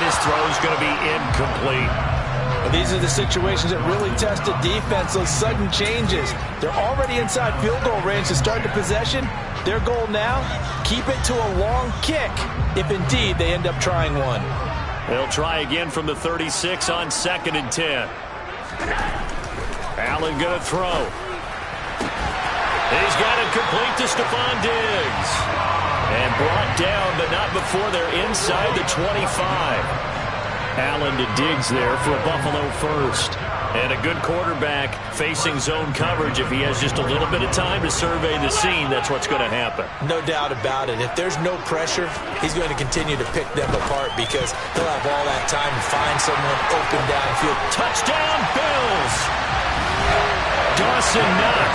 his throw's going to be incomplete. Well, these are the situations that really test the defense, those sudden changes. They're already inside field goal range to start the possession. Their goal now, keep it to a long kick, if indeed they end up trying one. They'll try again from the 36 on 2nd and 10. Allen going to throw. He's got it complete to Stephon Diggs. And brought down, but not before they're inside the 25. Allen to Diggs there for a Buffalo first. And a good quarterback facing zone coverage. If he has just a little bit of time to survey the scene, that's what's going to happen. No doubt about it. If there's no pressure, he's going to continue to pick them apart because he'll have all that time to find someone open downfield. Touchdown, Bills! Dawson Knox,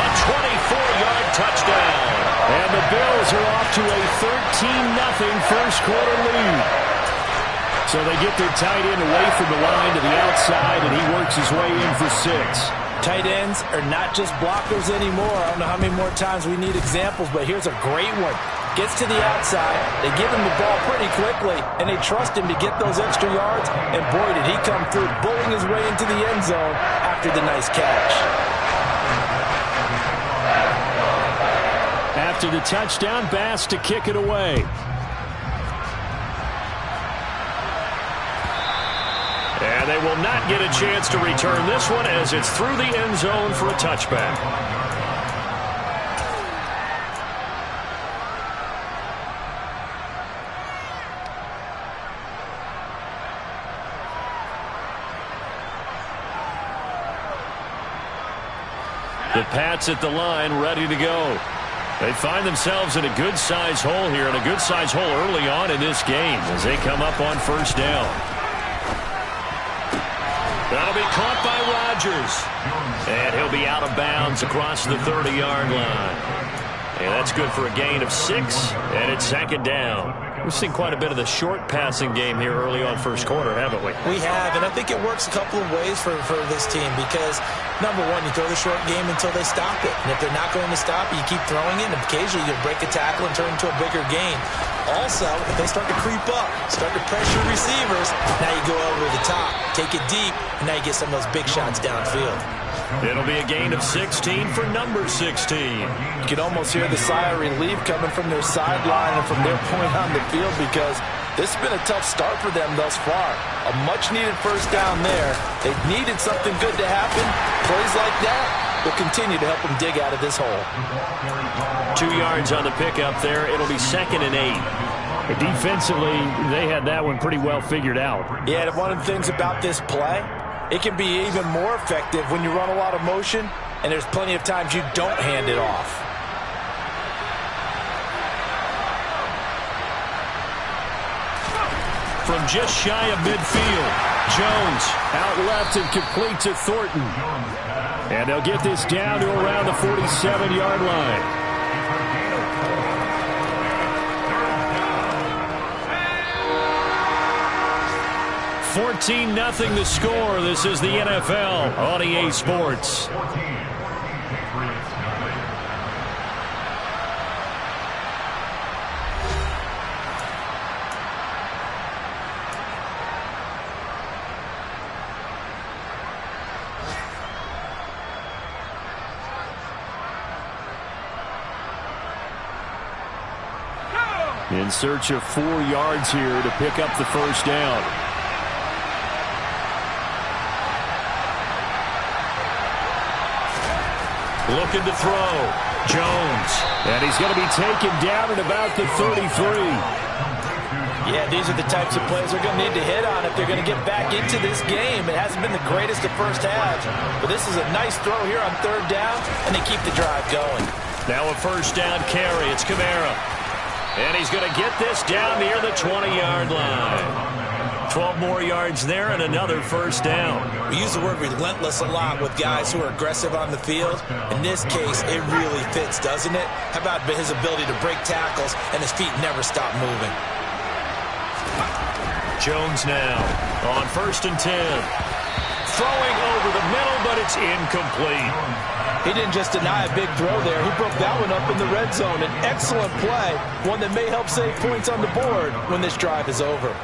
a 24-yard touchdown. And the Bills are off to a 13-0 first-quarter lead. So they get their tight end away from the line to the outside, and he works his way in for 6. Tight ends are not just blockers anymore. I don't know how many more times we need examples, but here's a great one. Gets to the outside, they give him the ball pretty quickly, and they trust him to get those extra yards, and boy, did he come through, bullying his way into the end zone after the nice catch. After the touchdown, Bass to kick it away. And they will not get a chance to return this one as it's through the end zone for a touchback. The Pats at the line, ready to go. They find themselves in a good-sized hole here, and a good-sized hole early on in this game as they come up on first down. That'll be caught by Rodgers. And he'll be out of bounds across the 30-yard line. And that's good for a gain of 6, and it's 2nd down. We've seen quite a bit of the short passing game here early on first quarter, haven't we? We have, and I think it works a couple of ways for this team because, number one, you throw the short game until they stop it. And if they're not going to stop it, you keep throwing it, and occasionally you'll break a tackle and turn into a bigger gain. Also, if they start to creep up, start to pressure receivers, now you go over the top, take it deep, and now you get some of those big shots downfield. It'll be a gain of 16 for number 16. You can almost hear the sigh of relief coming from their sideline and from their point on the field because this has been a tough start for them thus far. A much-needed first down there. They've needed something good to happen. Plays like that will continue to help them dig out of this hole. 2 yards on the pickup there. It'll be 2nd and 8. But defensively, they had that one pretty well figured out. Yeah, one of the things about this play, it can be even more effective when you run a lot of motion, and there's plenty of times you don't hand it off. From just shy of midfield, Jones out left and complete to Thornton. And they'll get this down to around the 47-yard line. 14-0 the score. This is the NFL on EA Sports. In search of 4 yards here to pick up the first down. Looking to throw. Jones. And he's going to be taken down at about the 33. Yeah, these are the types of plays they're going to need to hit on if they're going to get back into this game. It hasn't been the greatest of first halves, but this is a nice throw here on 3rd down, and they keep the drive going. Now a first down carry. It's Kamara. And he's going to get this down near the 20-yard line. 12 more yards there and another first down. We use the word relentless a lot with guys who are aggressive on the field. In this case, it really fits, doesn't it? How about his ability to break tackles and his feet never stop moving? Jones now on 1st and 10. Throwing over the middle, but it's incomplete. He didn't just deny a big throw there. He broke that one up in the red zone. An excellent play, one that may help save points on the board when this drive is over.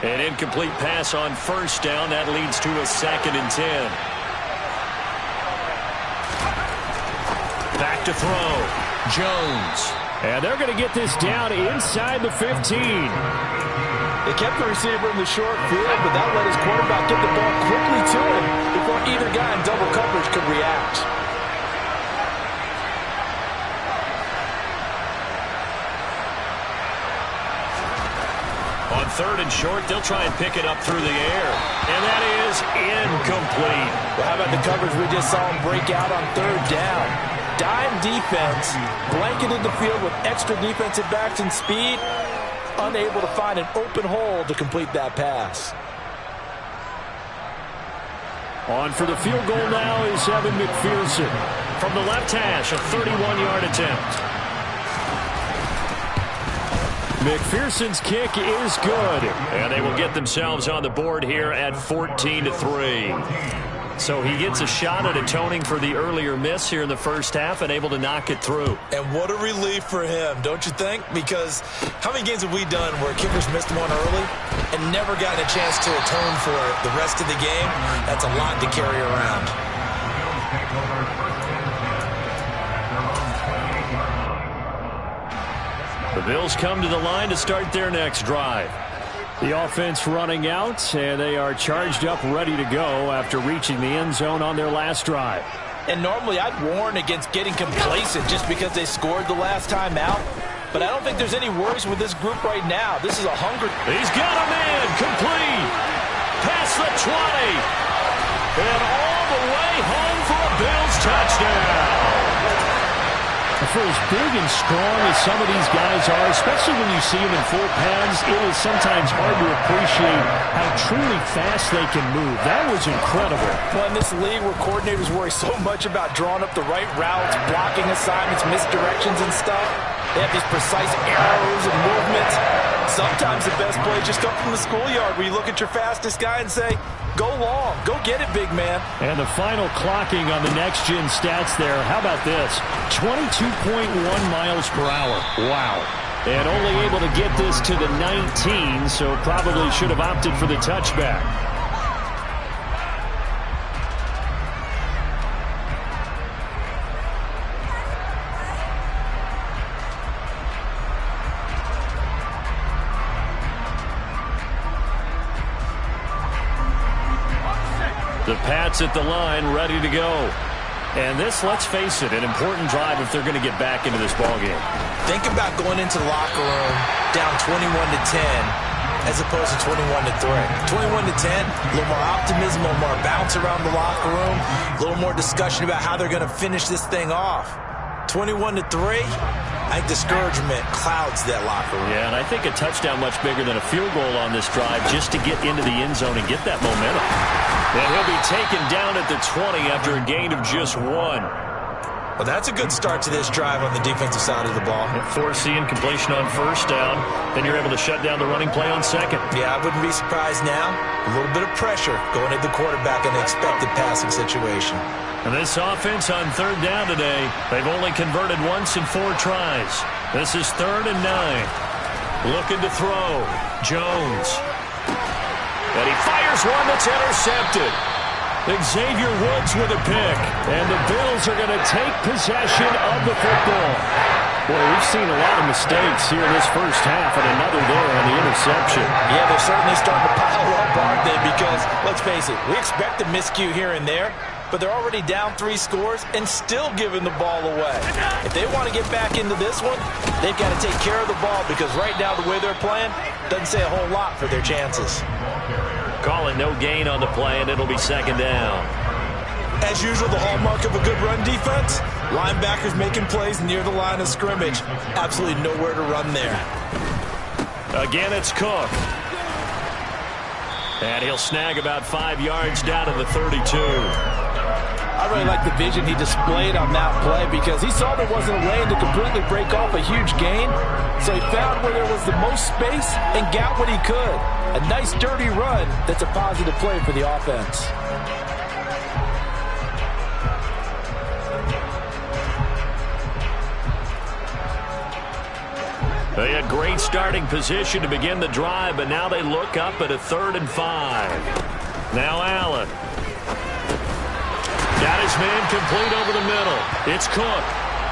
An incomplete pass on first down. That leads to a 2nd and 10. Back to throw. Jones. And they're going to get this down inside the 15. They kept the receiver in the short field, but that let his quarterback get the ball quickly to him before either guy in double coverage could react. On 3rd and short, they'll try and pick it up through the air. And that is incomplete. Well, how about the coverage we just saw him break out on 3rd down? Dime defense, blanketed the field with extra defensive backs and speed, unable to find an open hole to complete that pass. On for the field goal now is Evan McPherson. From the left hash, a 31-yard attempt. McPherson's kick is good. And they will get themselves on the board here at 14-3. So he gets a shot at atoning for the earlier miss here in the first half and able to knock it through. And what a relief for him, don't you think? Because how many games have we done where kickers missed one early and never gotten a chance to atone for it the rest of the game? That's a lot to carry around. The Bills come to the line to start their next drive. The offense running out, and they are charged up, ready to go after reaching the end zone on their last drive. And normally I'd warn against getting complacent just because they scored the last time out. But I don't think there's any worries with this group right now. This is a hungry... He's got a man, complete. Past the 20. And all the way home for a Bills touchdown. For as big and strong as some of these guys are, especially when you see them in full pads, it is sometimes hard to appreciate how truly fast they can move. That was incredible. Well, in this league where coordinators worry so much about drawing up the right routes, blocking assignments, misdirections and stuff, they have these precise arrows and movements. Sometimes the best plays just come from the schoolyard where you look at your fastest guy and say, go long, go get it, big man. And the final clocking on the next-gen stats there. How about this? 22.1 miles per hour. Wow. And only able to get this to the 19, so probably should have opted for the touchback. The Pats at the line, ready to go. And this, let's face it, an important drive if they're going to get back into this ballgame. Think about going into the locker room down 21-10 as opposed to 21-3. 21-10, a little more optimism, a little more bounce around the locker room, a little more discussion about how they're going to finish this thing off. 21-3, I think discouragement clouds that locker room. Yeah, and I think a touchdown much bigger than a field goal on this drive just to get into the end zone and get that momentum. And he'll be taken down at the 20 after a gain of just 1. Well, that's a good start to this drive on the defensive side of the ball. Force the incompletion on first down. Then you're able to shut down the running play on second. Yeah, I wouldn't be surprised now. A little bit of pressure going at the quarterback in an expected passing situation. And this offense on 3rd down today, they've only converted once in 4 tries. This is 3rd and 9. Looking to throw. Jones. And he fires one that's intercepted. Xavier Woods with a pick. And the Bills are going to take possession of the football. Boy, we've seen a lot of mistakes here in this first half, and another there on the interception. Yeah, they're certainly starting to pile up, aren't they? Because, let's face it, we expect a miscue here and there, but they're already down 3 scores and still giving the ball away. If they want to get back into this one, they've got to take care of the ball because right now the way they're playing doesn't say a whole lot for their chances. Calling no gain on the play, and it'll be 2nd down. As usual, the hallmark of a good run defense, linebackers making plays near the line of scrimmage. Absolutely nowhere to run there. Again, it's Cook. And he'll snag about 5 yards down to the 32. I really like the vision he displayed on that play because he saw there wasn't a lane to completely break off a huge gain. So he found where there was the most space and got what he could. A nice dirty run that's a positive play for the offense. They had great starting position to begin the drive, but now they look up at a 3rd and 5. Now Allen. Got his man complete over the middle. It's Cook.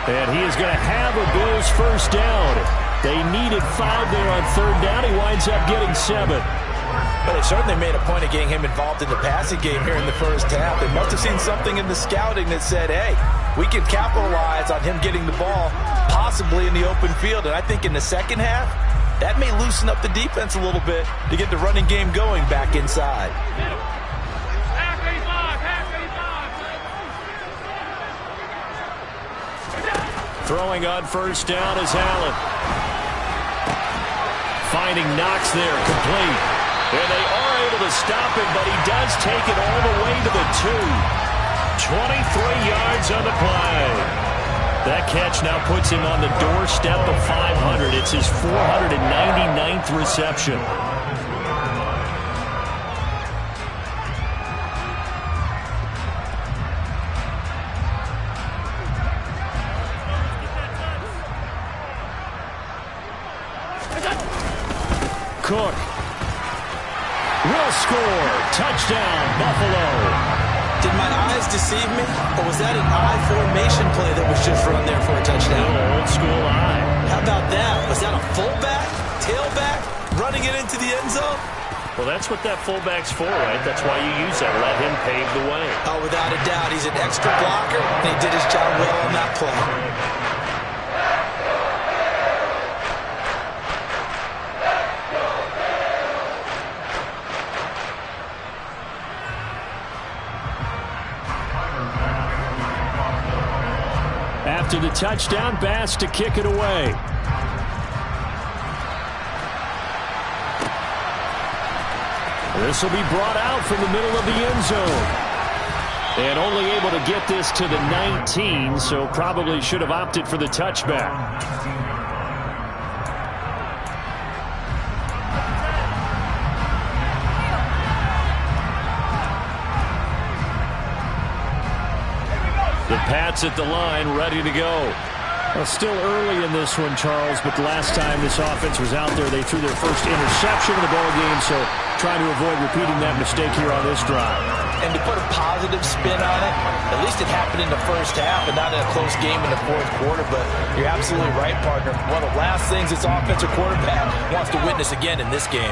And he is going to have a Bills first down. They needed 5 there on 3rd down. He winds up getting 7. But they certainly made a point of getting him involved in the passing game here in the first half. They must have seen something in the scouting that said, hey, we can capitalize on him getting the ball, possibly in the open field. And I think in the second half, that may loosen up the defense a little bit to get the running game going back inside. Throwing on first down is Allen. Finding Knox there, complete. And they are able to stop him, but he does take it all the way to the 2. 23 yards on the play. That catch now puts him on the doorstep of 500. It's his 499th reception. Cook will score. Touchdown, Buffalo. Did my eyes deceive me, or was that an I formation play that was just run there for a touchdown? Old school I. How about that? Was that a fullback, tailback, running it into the end zone? Well, that's what that fullback's for, right? That's why you use that. Let him pave the way. Oh, without a doubt. He's an extra blocker, and he did his job well on that play. After the touchdown, Bass to kick it away. This will be brought out from the middle of the end zone. And only able to get this to the 19, so probably should have opted for the touchback. The Pats at the line, ready to go. Well, still early in this one, Charles, but the last time this offense was out there, they threw their first interception of the ball game, so trying to avoid repeating that mistake here on this drive. And to put a positive spin on it, at least it happened in the first half and not in a close game in the fourth quarter, but you're absolutely right, partner. One of the last things this offensive quarterback wants to witness again in this game.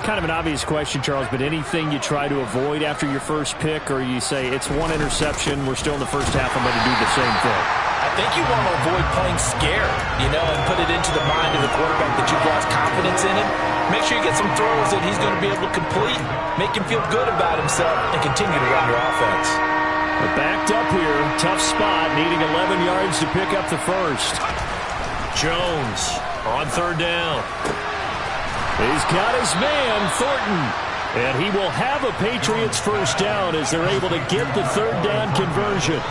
Kind of an obvious question, Charles, but anything you try to avoid after your first pick, or you say it's one interception, we're still in the first half, I'm going to do the same thing? I think you want to avoid playing scared, and put it into the mind of the quarterback that you've lost confidence in him. Make sure you get some throws that he's going to be able to complete, make him feel good about himself, and continue to run your offense. We're backed up here, tough spot, needing 11 yards to pick up the first. Jones on 3rd down. He's got his man, Thornton. And he will have a Patriots first down as they're able to get the 3rd down conversion.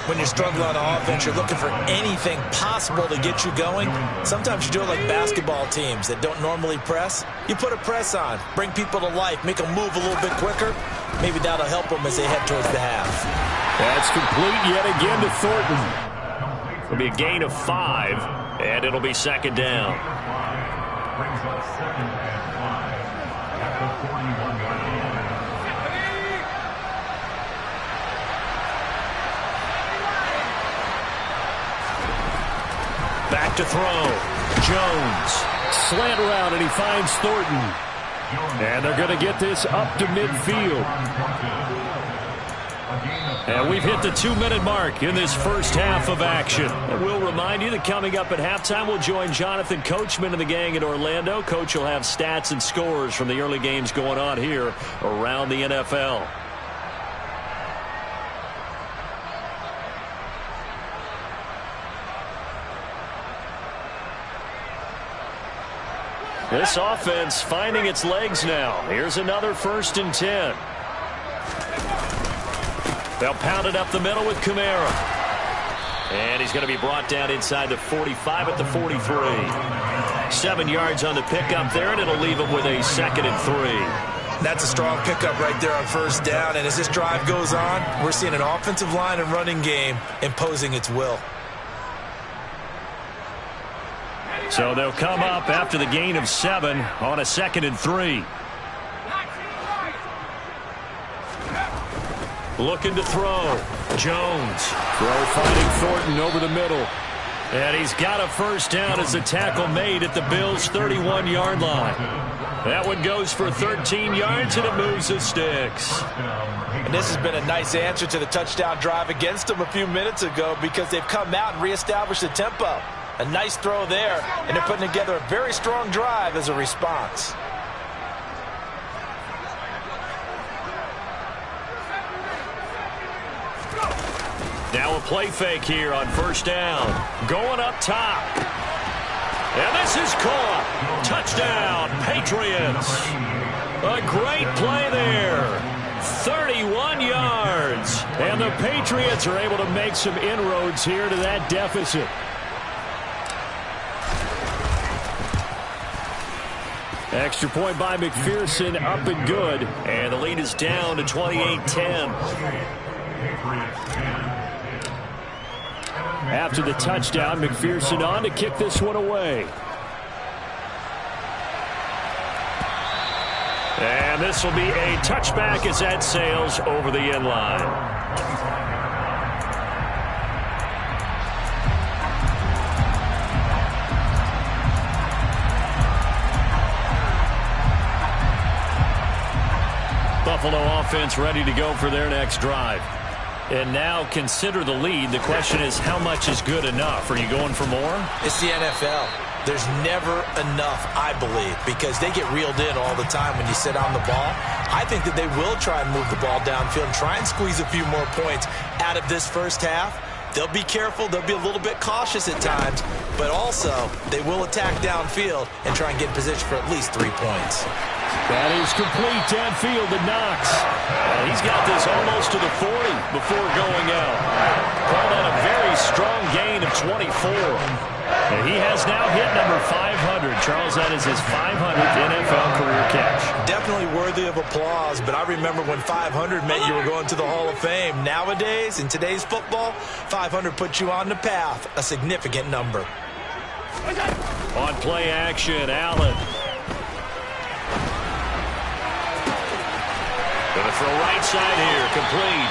When you're struggling on offense, you're looking for anything possible to get you going. Sometimes you do it like basketball teams that don't normally press. You put a press on, bring people to life, make them move a little bit quicker. Maybe that'll help them as they head towards the half. That's complete yet again to Thornton. It'll be a gain of 5, and it'll be 2nd down. Brings up 2nd and 5 at the 41-yard line. Back to throw. Jones. Slant route, and he finds Thornton. And they're going to get this up to midfield. And we've hit the 2-minute mark in this first half of action. And we'll remind you that coming up at halftime, we'll join Jonathan Coachman and the gang in Orlando. Coach will have stats and scores from the early games going on here around the NFL. This offense finding its legs now. Here's another 1st and 10. They'll pound it up the middle with Kamara. And he's going to be brought down inside the 45 at the 43. 7 yards on the pickup there, and it'll leave him with a 2nd and 3. That's a strong pickup right there on 1st down. And as this drive goes on, we're seeing an offensive line and running game imposing its will. So they'll come up after the gain of 7 on a 2nd and 3. Looking to throw. Jones. Throw finding Thornton over the middle. And he's got a first down as the tackle made at the Bills' 31-yard line. That one goes for 13 yards, and it moves the sticks. And this has been a nice answer to the touchdown drive against them a few minutes ago because they've come out and reestablished the tempo. A nice throw there, and they're putting together a very strong drive as a response. Now a play fake here on first down. Going up top. And this is caught. Touchdown, Patriots. A great play there. 31 yards. And the Patriots are able to make some inroads here to that deficit. Extra point by McPherson, up and good. And the lead is down to 28-10. After the touchdown, McPherson on to kick this one away. And this will be a touchback as that sails over the end line. Buffalo offense ready to go for their next drive. And now consider the lead. The question is, how much is good enough? Are you going for more? It's the NFL. There's never enough, I believe, because they get reeled in all the time when you sit on the ball. I think that they will try and move the ball downfield and try and squeeze a few more points out of this first half. They'll be careful. They'll be a little bit cautious at times, but also they will attack downfield and try and get in position for at least 3 points. That is complete downfield to Knox. He's got this almost to the 40 before going out. Call that a very strong gain of 24. And he has now hit number 500. Charles, that is his 500th NFL career catch. Definitely worthy of applause, but I remember when 500 meant you were going to the Hall of Fame. Nowadays, in today's football, 500 puts you on the path, a significant number. On play action, Allen. Going to throw right side here, complete.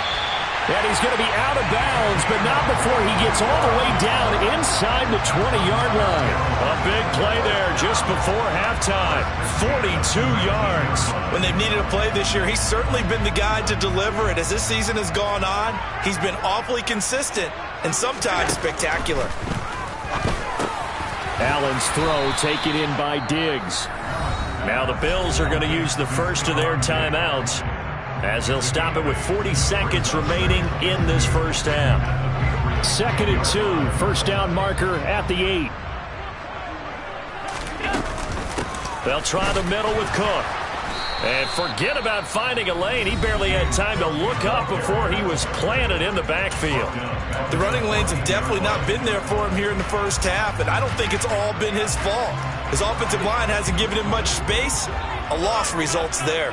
And he's going to be out of bounds, but not before he gets all the way down inside the 20-yard line. A big play there just before halftime. 42 yards. When they've needed a play this year, he's certainly been the guy to deliver it. As this season has gone on, he's been awfully consistent and sometimes spectacular. Allen's throw taken in by Diggs. Now the Bills are going to use the first of their timeouts, as they'll stop it with 40 seconds remaining in this first half. 2nd and 2, first down marker at the 8. They'll try the middle with Cook. And forget about finding a lane. He barely had time to look up before he was planted in the backfield. The running lanes have definitely not been there for him here in the first half, and I don't think it's all been his fault. His offensive line hasn't given him much space. A loss results there.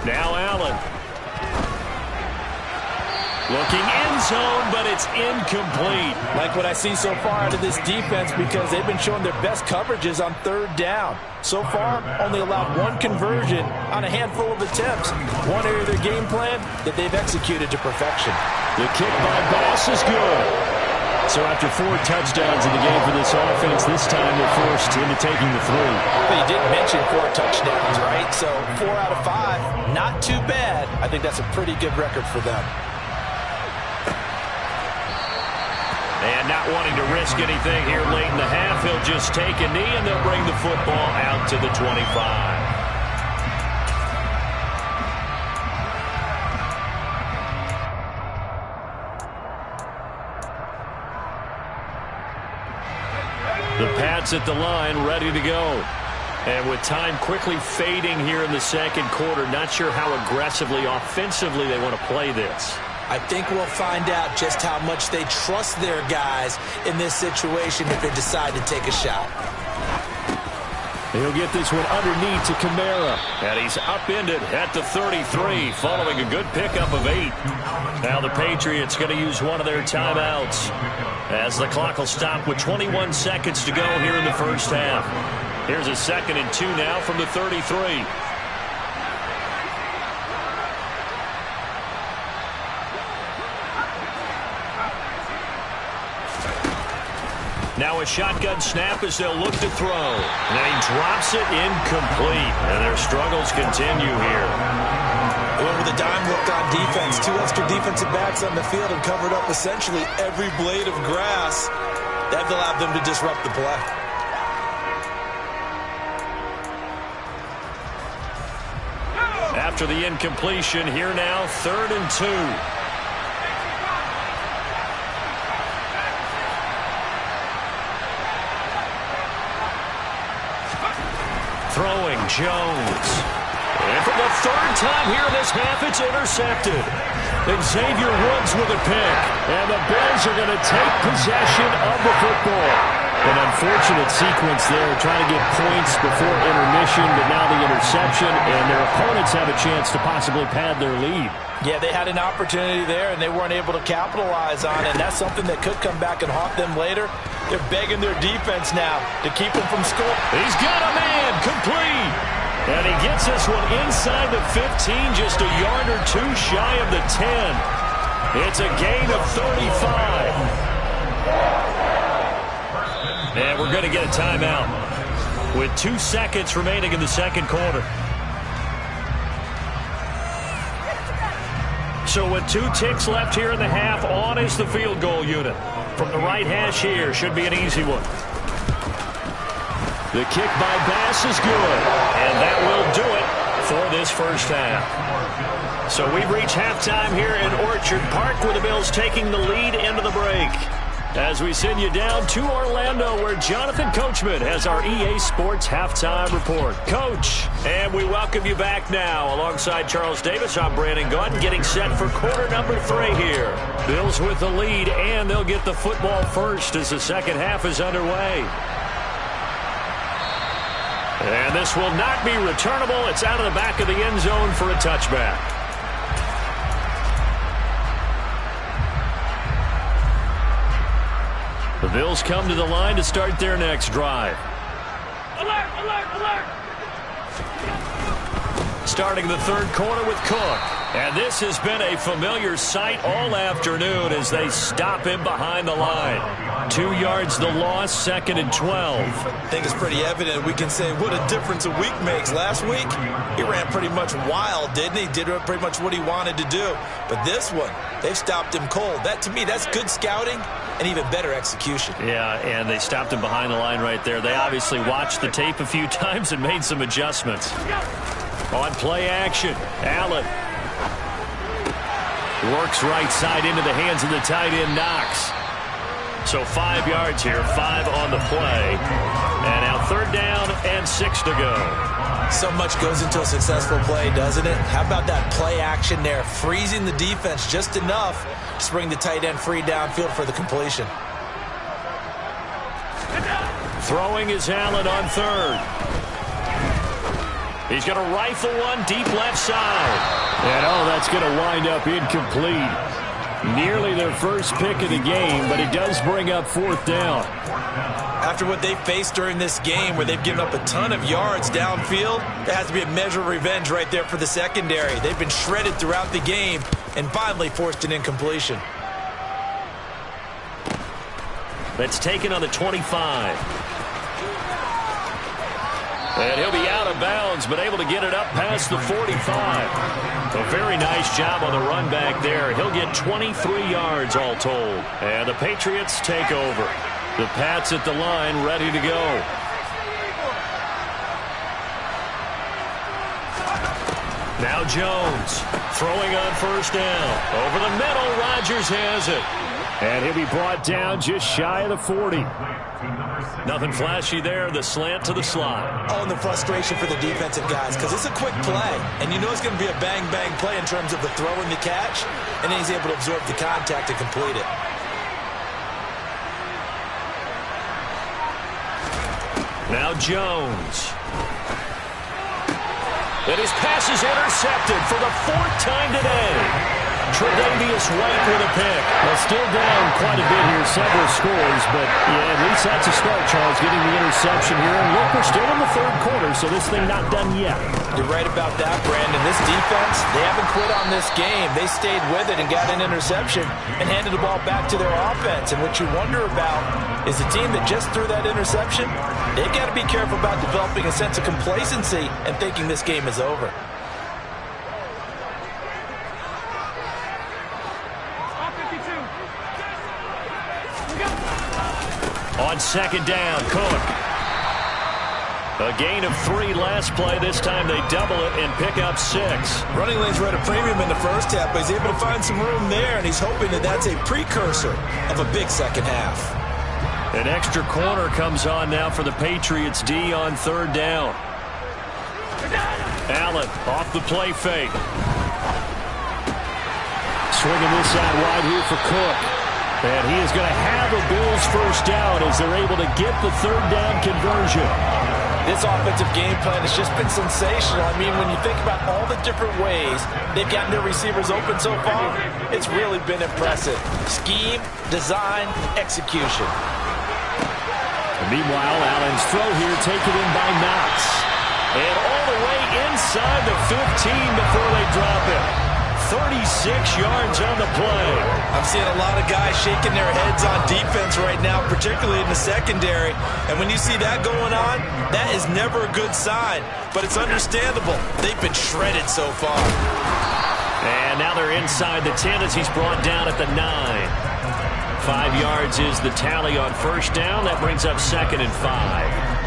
Now Allen. Looking end zone, but it's incomplete. Like what I see so far out of this defense, because they've been showing their best coverages on 3rd down. So far, only allowed 1 conversion on a handful of attempts. One area of their game plan that they've executed to perfection. The kick by Boss is good. So after 4 touchdowns in the game for this offense, this time they're forced into taking the 3. But you did mention 4 touchdowns, right? So 4 out of 5, not too bad. I think that's a pretty good record for them. And not wanting to risk anything here late in the half, he'll just take a knee and they'll bring the football out to the 25. The Pats at the line, ready to go. And with time quickly fading here in the second quarter, not sure how aggressively, offensively they want to play this. I think we'll find out just how much they trust their guys in this situation if they decide to take a shot. He'll get this one underneath to Kamara. And he's upended at the 33 following a good pickup of 8. Now the Patriots going to use one of their timeouts as the clock will stop with 21 seconds to go here in the first half. Here's a 2nd and 2 now from the 33. Now a shotgun snap as they'll look to throw. And he drops it incomplete. And their struggles continue here. Well, with a dime look on defense, 2 extra defensive backs on the field and covered up essentially every blade of grass. That allowed them to disrupt the play. After the incompletion, here now, 3rd and 2. Throwing Jones. And for the 3rd time here in this half, it's intercepted. And Xavier Woods with a pick. And the Bills are going to take possession of the football. An unfortunate sequence there, trying to get points before intermission, but now the interception, and their opponents have a chance to possibly pad their lead. Yeah, they had an opportunity there, and they weren't able to capitalize on it. And that's something that could come back and haunt them later. They're begging their defense now to keep them from scoring. He's got a man, complete. And he gets this one inside the 15, just a yard or 2 shy of the 10. It's a gain of 35. And we're going to get a timeout with 2 seconds remaining in the second quarter. So with 2 ticks left here in the half, on is the field goal unit. From the right hash here, should be an easy one. The kick by Bass is good. And that will do it for this first half. So we've reached halftime here in Orchard Park with the Bills taking the lead into the break. As we send you down to Orlando, where Jonathan Coachman has our EA Sports Halftime Report. Coach, and we welcome you back now. Alongside Charles Davis, I'm Brandon Gunn, getting set for quarter number 3 here. Bills with the lead, and they'll get the football first as the second half is underway. And this will not be returnable. It's out of the back of the end zone for a touchback. The Bills come to the line to start their next drive. Alert, alert, alert! Starting the third quarter with Cook. And this has been a familiar sight all afternoon as they stop him behind the line. 2 yards the loss, 2nd and 12. I think it's pretty evident. We can say what a difference a week makes. Last week, he ran pretty much wild, didn't he? Did pretty much what he wanted to do. But this one, they've stopped him cold. That, to me, that's good scouting and even better execution. Yeah, and they stopped him behind the line right there. They obviously watched the tape a few times and made some adjustments. On play action, Allen works right side into the hands of the tight end, Knox. So 5 yards here, 5 on the play. And now 3rd down and 6 to go. So much goes into a successful play, doesn't it? How about that play action there, freezing the defense just enough to bring the tight end free downfield for the completion. Throwing is Allen on 3rd. He's going to rifle one deep left side. And, that's going to wind up incomplete. Nearly their first pick of the game, but it does bring up 4th down. After what they faced during this game, where they've given up a ton of yards downfield, there has to be a measure of revenge right there for the secondary. They've been shredded throughout the game and finally forced an incompletion. That's taken on the 25. And he'll be out of bounds, but able to get it up past the 45. A very nice job on the run back there. He'll get 23 yards all told. And the Patriots take over. The Pats at the line, ready to go. Now Jones throwing on 1st down. Over the middle, Rodgers has it. And he'll be brought down just shy of the 40. Nothing flashy there, the slant to the slot. Oh, and the frustration for the defensive guys, because it's a quick play. And you know it's going to be a bang-bang play in terms of the throw and the catch. And then he's able to absorb the contact and complete it. Now Jones. And his pass is intercepted for the 4th time today. Tre'Davious White with a pick. Well, still down quite a bit here, several scores, but yeah, at least that's a start, Charles, getting the interception here. And look, we're still in the 3rd quarter, so this thing not done yet. You're right about that, Brandon. This defense, they haven't quit on this game. They stayed with it and got an interception and handed the ball back to their offense. And what you wonder about is the team that just threw that interception, they've got to be careful about developing a sense of complacency and thinking this game is over. On 2nd down, Cook. A gain of 3 last play. This time they double it and pick up 6. Running lanes were at a premium in the first half, but he's able to find some room there, and he's hoping that that's a precursor of a big second half. An extra corner comes on now for the Patriots D on 3rd down. Allen off the play fake. Swinging this out wide here for Cook. And he is going to have a Bills first down as they're able to get the 3rd down conversion. This offensive game plan has just been sensational. I mean, when you think about all the different ways they've gotten their receivers open so far, it's really been impressive. Scheme, design, execution. And meanwhile, Allen's throw here taken in by Knox. And all the way inside the 15 before they drop it. 36 yards on the play. I'm seeing a lot of guys shaking their heads on defense right now, particularly in the secondary. And when you see that going on, that is never a good sign. But it's understandable. They've been shredded so far. And now they're inside the 10 as he's brought down at the 9. 5 yards is the tally on 1st down. That brings up 2nd and 5.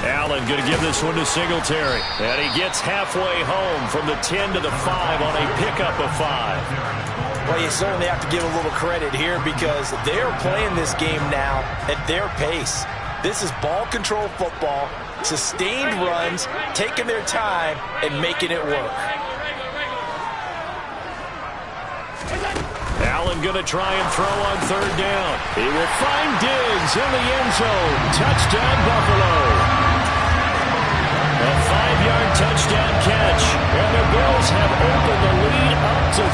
Allen going to give this one to Singletary. And he gets halfway home from the 10 to the 5 on a pickup of 5. Well, you certainly have to give a little credit here because they're playing this game now at their pace. This is ball control football, sustained runs, taking their time, and making it work. Allen going to try and throw on 3rd down. He will find Diggs in the end zone. Touchdown, Buffalo. A 5-yard touchdown catch. And the Bills have opened the lead up to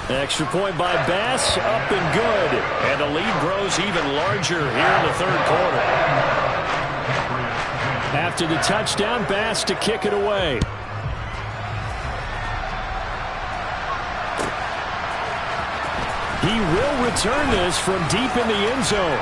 30. Extra point by Bass, up and good. And the lead grows even larger here in the 3rd quarter. After the touchdown, Bass to kick it away. He will return this from deep in the end zone.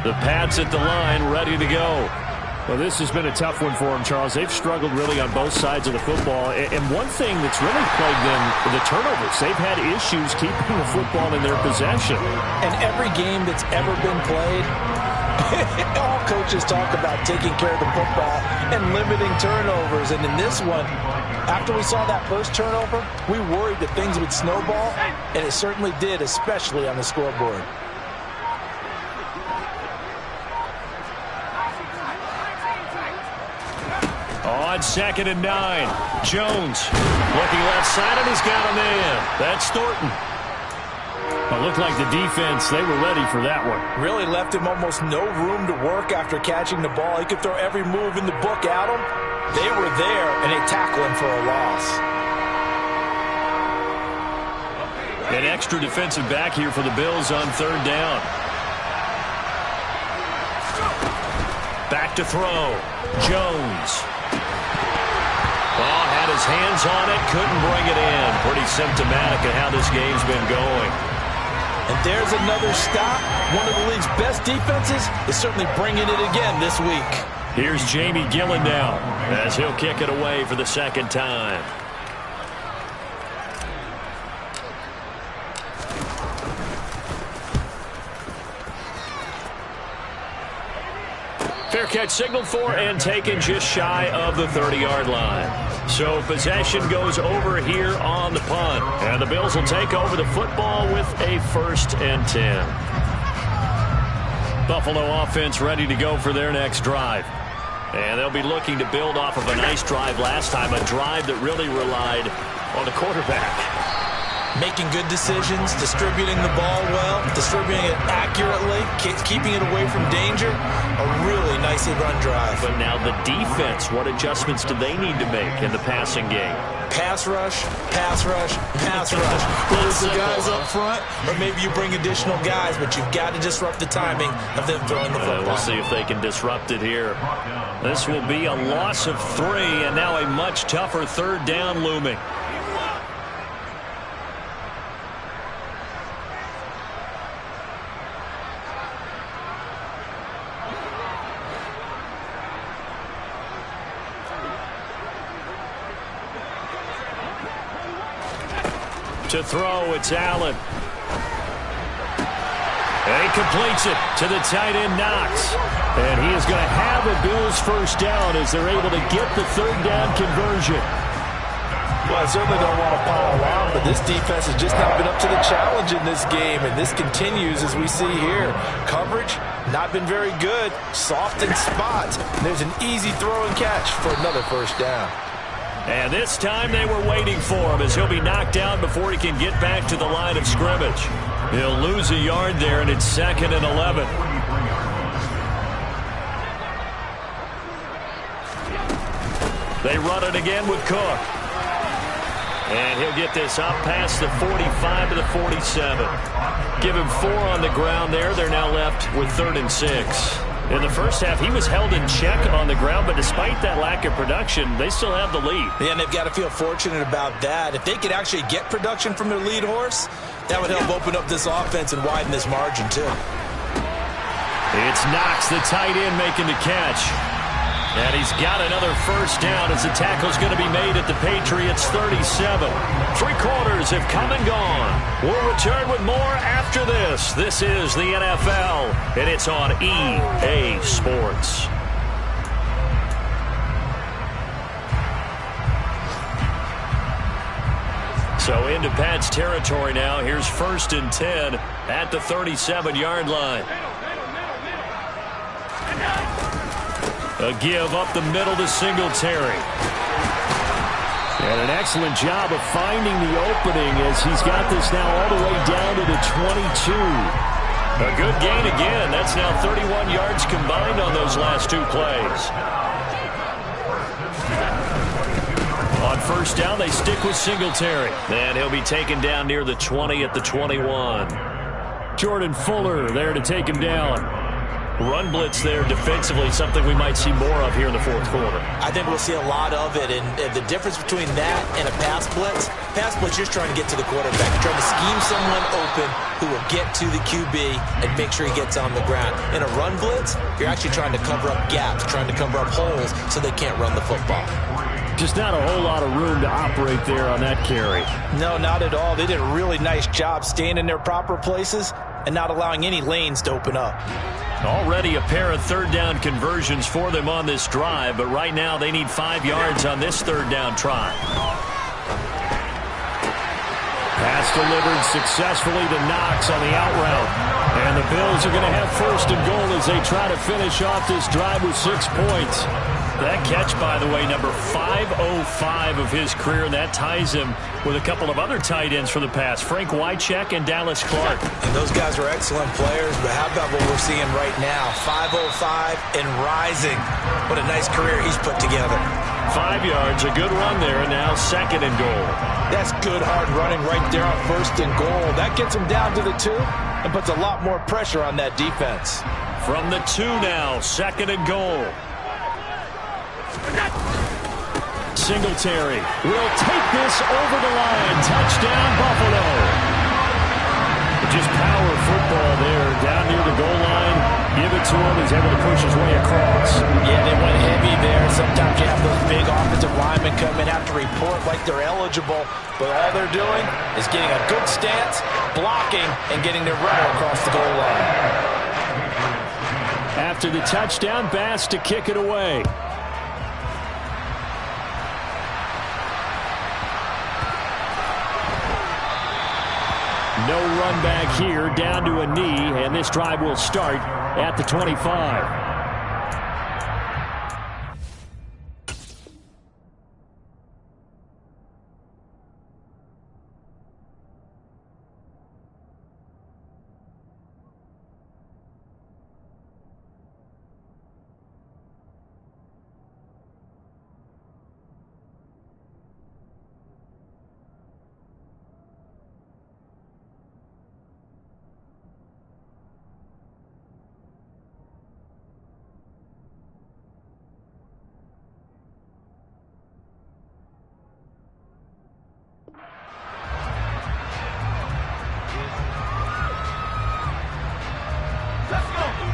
The Pats at the line, ready to go. Well, this has been a tough one for them, Charles. They've struggled really on both sides of the football. And one thing that's really plagued them, the turnovers. They've had issues keeping the football in their possession. And every game that's ever been played, all coaches talk about taking care of the football and limiting turnovers. And in this one, after we saw that first turnover, we worried that things would snowball, and it certainly did, especially on the scoreboard. On 2nd and 9, Jones looking left side, and he's got him in. That's Thornton. It looked like the defense, they were ready for that one. Really left him almost no room to work after catching the ball. He could throw every move in the book at him. They were there, and they tackle him for a loss. An extra defensive back here for the Bills on 3rd down. Back to throw. Jones. Had his hands on it, couldn't bring it in. Pretty symptomatic of how this game's been going. And there's another stop. One of the league's best defenses is certainly bringing it again this week. Here's Jamie Gillen now as he'll kick it away for the 2nd time. Fair catch signaled for and taken just shy of the 30-yard line. So possession goes over here on the punt. And the Bills will take over the football with a 1st and 10. Buffalo offense ready to go for their next drive. And they'll be looking to build off of a nice drive last time, a drive that really relied on the quarterback. Making good decisions, distributing the ball well, distributing it accurately, keeping it away from danger. A really nicely run drive. But now the defense, what adjustments do they need to make in the passing game? Pass rush, pass rush, pass rush. Whether it's the guys up front or maybe you bring additional guys, but you've got to disrupt the timing of them throwing the football. We'll see if they can disrupt it here. This will be a loss of 3, and now a much tougher 3rd down looming. To throw, it's Allen. And he completes it to the tight end, Knox. And he is going to have a Bills 1st down as they're able to get the 3rd down conversion. Well, I certainly don't want to pile on, but this defense has just not been up to the challenge in this game, and this continues as we see here. Coverage, not been very good. Soft in spots. And there's an easy throw and catch for another 1st down. And this time they were waiting for him as he'll be knocked down before he can get back to the line of scrimmage. He'll lose a yard there, and it's 2nd and 11. They run it again with Cook. And he'll get this up past the 45 to the 47. Give him 4 on the ground there. They're now left with 3rd and 6. In the first half, he was held in check on the ground, but despite that lack of production, they still have the lead. Yeah, and they've got to feel fortunate about that. If they could actually get production from their lead horse, that would help open up this offense and widen this margin, too. It's Knox, the tight end, making the catch. And he's got another 1st down as the tackle's going to be made at the Patriots 37. 3 quarters have come and gone. We'll return with more after this. This is the NFL, and it's on EA Sports. So into Pat's territory now. Here's 1st and 10 at the 37-yard line. A give up the middle to Singletary. And an excellent job of finding the opening as he's got this now all the way down to the 22. A good gain again. That's now 31 yards combined on those last 2 plays. On 1st down, they stick with Singletary. And he'll be taken down near the 20 at the 21. Jordan Fuller there to take him down. Run blitz there defensively, something we might see more of here in the 4th quarter. I think we'll see a lot of it, and the difference between that and a pass blitz, you're just trying to get to the quarterback. You're trying to scheme someone open who will get to the QB and make sure he gets on the ground. In a run blitz, you're actually trying to cover up gaps, trying to cover up holes so they can't run the football. Just not a whole lot of room to operate there on that carry. No, not at all. They did a really nice job staying in their proper places and not allowing any lanes to open up. Already a pair of 3rd down conversions for them on this drive, but right now they need 5 yards on this 3rd down try. Pass delivered successfully to Knox on the out route. And the Bills are going to have 1st and goal as they try to finish off this drive with 6 points. That catch, by the way, number 505 of his career, and that ties him with a couple of other tight ends for the pass, Frank Wycheck and Dallas Clark. And those guys are excellent players, but how about what we're seeing right now? 505 and rising. What a nice career he's put together. 5 yards, a good run there, and now 2nd and goal. That's good hard running right there on 1st and goal. That gets him down to the 2 and puts a lot more pressure on that defense. From the 2 now, 2nd and goal. Singletary will take this over the line. Touchdown, Buffalo. Just power football there down near the goal line. Give it to him. He's able to push his way across. Yeah, they went heavy there. Sometimes you have those big offensive linemen come in, have to report like they're eligible. But all they're doing is getting a good stance, blocking, and getting their runner across the goal line. After the touchdown, Bass to kick it away. No run back here, down to a knee, and this drive will start at the 25.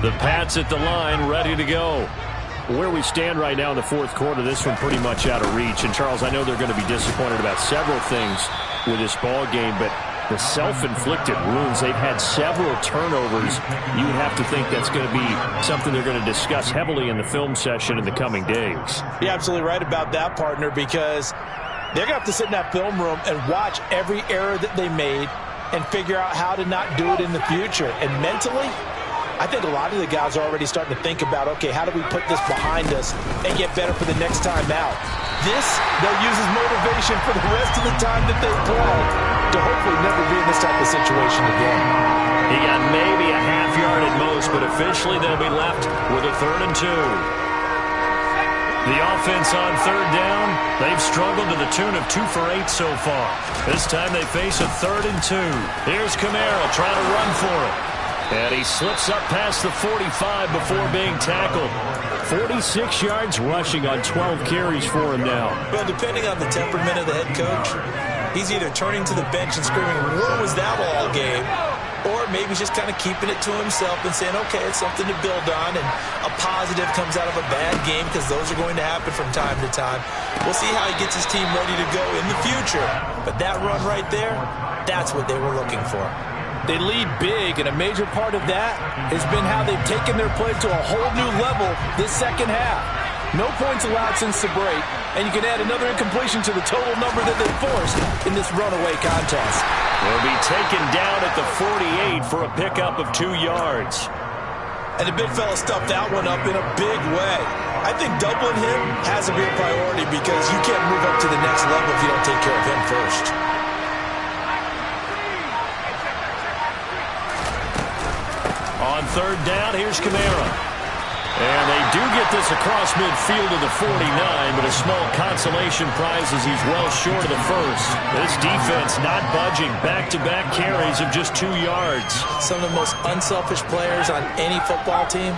The Pats at the line, ready to go. Where we stand right now in the fourth quarter, this one pretty much out of reach. And, Charles, I know they're going to be disappointed about several things with this ball game, but the self-inflicted wounds, they've had several turnovers. You would have to think that's going to be something they're going to discuss heavily in the film session in the coming days. You're absolutely right about that, partner, because they're going to have to sit in that film room and watch every error that they made and figure out how to not do it in the future. And mentally, I think a lot of the guys are already starting to think about, okay, how do we put this behind us and get better for the next time out? This, they'll use as motivation for the rest of the time that they play to hopefully never be in this type of situation again. He got maybe a half yard at most, but officially they'll be left with a 3rd and 2. The offense on 3rd down, they've struggled to the tune of 2 for 8 so far. This time they face a 3rd and 2. Here's Camaro trying to run for it. And he slips up past the 45 before being tackled. 46 yards rushing on 12 carries for him now. Well, depending on the temperament of the head coach, he's either turning to the bench and screaming, "Where was that all game?" Or maybe just kind of keeping it to himself and saying, okay, it's something to build on, and a positive comes out of a bad game, because those are going to happen from time to time. We'll see how he gets his team ready to go in the future. But that run right there, that's what they were looking for. They lead big, and a major part of that has been how they've taken their play to a whole new level this second half. No points allowed since the break, and you can add another incompletion to the total number that they forced in this runaway contest. Will be taken down at the 48 for a pickup of 2 yards. And the big fella stuffed that one up in a big way. I think doubling him has to be a priority, because you can't move up to the next level if you don't take care of him first. On 3rd down, here's Camaro. And they do get this across midfield to the 49, but a small consolation prize as he's well short of the first. This defense not budging. Back-to-back carries of just 2 yards. Some of the most unselfish players on any football team,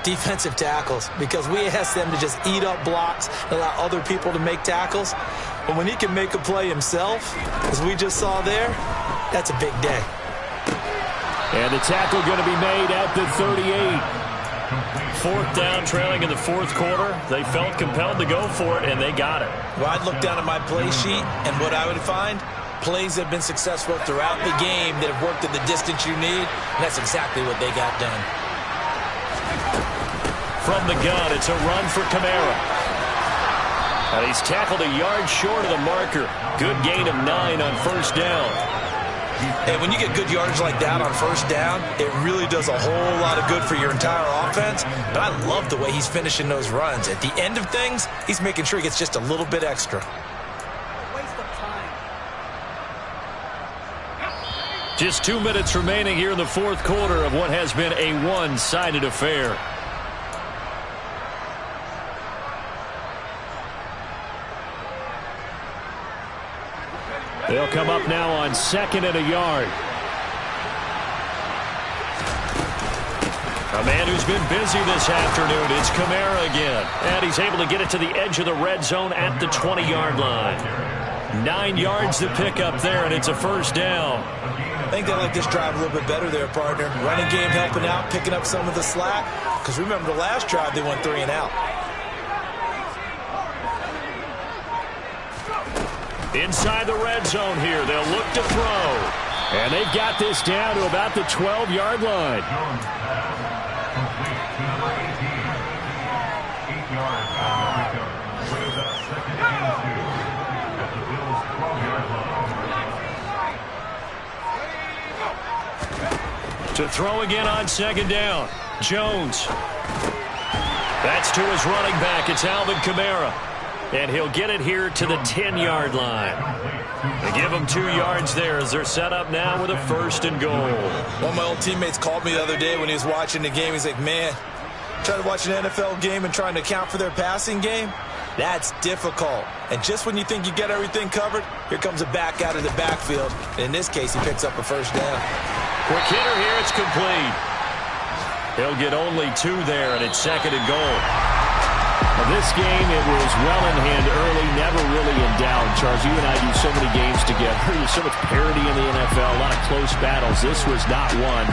defensive tackles, because we ask them to just eat up blocks and allow other people to make tackles. But when he can make a play himself, as we just saw there, that's a big day. And the tackle going to be made at the 38. 4th down, trailing in the 4th quarter. They felt compelled to go for it, and they got it. Well, I'd look down at my play sheet, and what I would find, plays that have been successful throughout the game that have worked at the distance you need, and that's exactly what they got done. From the gun, it's a run for Camaro. And he's tackled a yard short of the marker. Good gain of 9 on 1st down. And when you get good yardage like that on 1st down, it really does a whole lot of good for your entire offense. But I love the way he's finishing those runs. At the end of things, he's making sure he gets just a little bit extra. Waste of time. Just 2 minutes remaining here in the 4th quarter of what has been a one-sided affair. They'll come up now on 2nd and a yard. A man who's been busy this afternoon. It's Camaro again. And he's able to get it to the edge of the red zone at the 20-yard line. 9 yards to pick up there, and it's a 1st down. I think they like this drive a little bit better there, partner. Running game helping out, picking up some of the slack. Because remember, the last drive they went 3 and out. Inside the red zone here, they'll look to throw. And they've got this down to about the 12-yard line. Complete to number 18. 8 yards on the pickup. Brings up 2nd and 2 at the Bills' 12-yard line. To throw again on second down. Jones. That's to his running back. It's Alvin Kamara. And he'll get it here to the 10-yard line. They give him 2 yards there as they're set up now with a 1st and goal. One of my old teammates called me the other day when he was watching the game. He's like, man, trying to watch an NFL game and trying to account for their passing game, that's difficult. And just when you think you get everything covered, here comes a back out of the backfield. And in this case, he picks up a 1st down. Quick hitter here. It's complete. He'll get only 2 there, and it's 2nd and goal. Now this game, it was well in hand early, never really in doubt. Charles, you and I do so many games together. There's so much parity in the NFL, a lot of close battles. This was not one